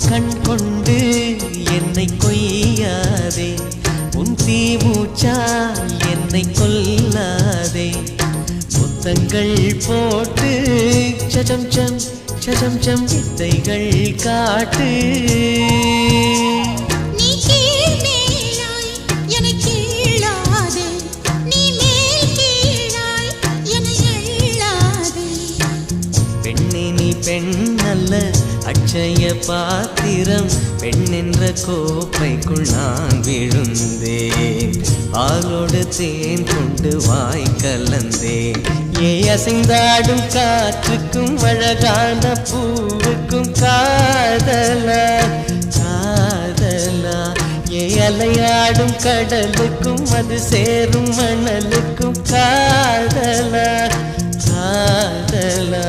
கண் கொண்டு என்னை கொய்யாதே, உன் தீமூச்சா என்னை கொல்லாதே. முத்தங்கள் போட்டு சஜம் சம் சஜம் சம் வித்தைகள் காட்டு. பெண்ணல்ல அட்சய பாத்திரம், பெண் என்ற கோப்பைக்குள் நான் விழுந்தேன். பாலோடு தேன் கொண்டு வாய் கலந்தேன். ஏ அசைந்தாடும் காற்றுக்கும் அழகான பூவுக்கும் காதலா காதலா. ஏ அலையாடும் கடலுக்கும் அது சேரும் மணலுக்கும் காதலா காதலா.